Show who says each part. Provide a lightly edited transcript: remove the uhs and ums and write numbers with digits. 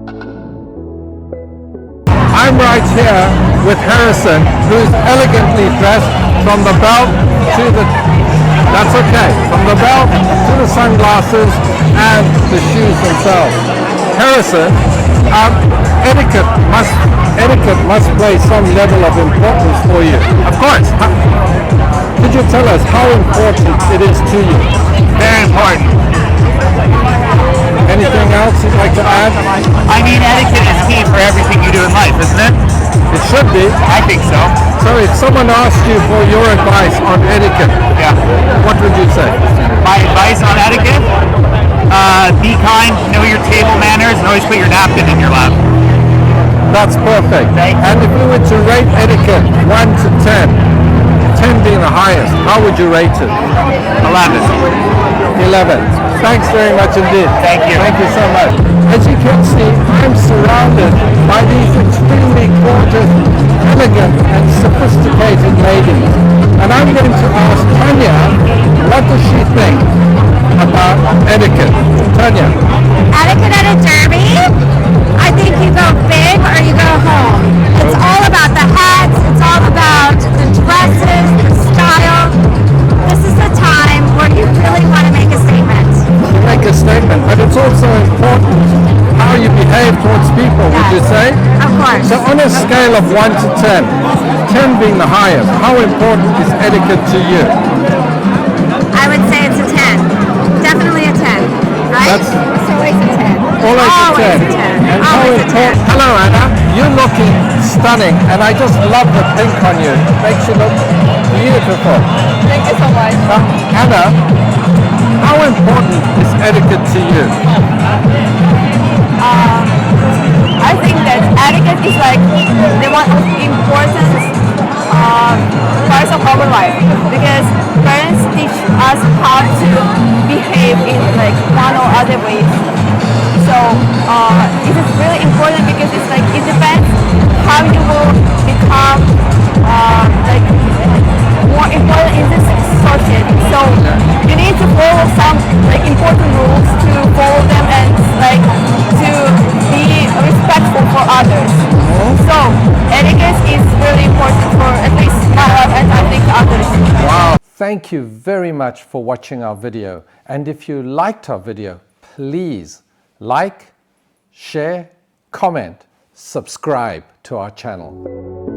Speaker 1: I'm right here with Harrison, who's elegantly dressed from the belt to the, that's okay, from the belt to the sunglasses and the shoes themselves. Harrison, etiquette must play some level of importance for you.
Speaker 2: Of course.
Speaker 1: Could you tell us how important it is to you?
Speaker 2: Very important.
Speaker 1: Anything else you'd like to add?
Speaker 2: I mean, etiquette is key for everything you do in life, isn't it?
Speaker 1: It should be.
Speaker 2: I think so.
Speaker 1: So if someone asked you for your advice on etiquette,
Speaker 2: Yeah.
Speaker 1: what would you say?
Speaker 2: My advice on etiquette? Be kind, know your table manners, and always put your napkin in your lap.
Speaker 1: That's perfect.
Speaker 2: Thank you.
Speaker 1: And if you were to rate etiquette 1 to 10, 10 being the highest, how would you rate it?
Speaker 2: 11.
Speaker 1: 11. Thanks very much indeed.
Speaker 2: Thank you.
Speaker 1: Thank you so much. As you can see, I'm surrounded by these extremely gorgeous, elegant and sophisticated ladies. And I'm going to ask Tanya, what does she think about etiquette? Tanya.
Speaker 3: Etiquette at a derby? I think you go big or you go home. It's all about the hats, it's all about the dresses, the style. This is the time where you really want to make a statement.
Speaker 1: Make a statement, but it's also important how you behave towards people, would you say?
Speaker 3: Of course.
Speaker 1: So on a scale of 1 to 10, 10 being the highest, how important is etiquette to you?
Speaker 3: I would say it's a 10. Definitely a 10, right?
Speaker 1: That's
Speaker 3: it's always a 10.
Speaker 1: always a 10.
Speaker 3: A 10.
Speaker 1: And how
Speaker 3: Always a 10.
Speaker 1: important? Hello Anna, you're looking stunning and I just love the pink on you. It makes you look beautiful.
Speaker 3: Thank you so much.
Speaker 1: Anna, how important is etiquette to you?
Speaker 3: I think that etiquette is like the one of important parts of our life, because parents teach us how to behave in like one or other ways. So it is really important because it's like it depends how you will become like more important in this society. So you need to follow some like important rules to follow them and like to be respectful for others. So etiquette is really important for at least my life and I think others.
Speaker 1: Wow. Thank you very much for watching our video. And if you liked our video, please like, share, comment, subscribe to our channel.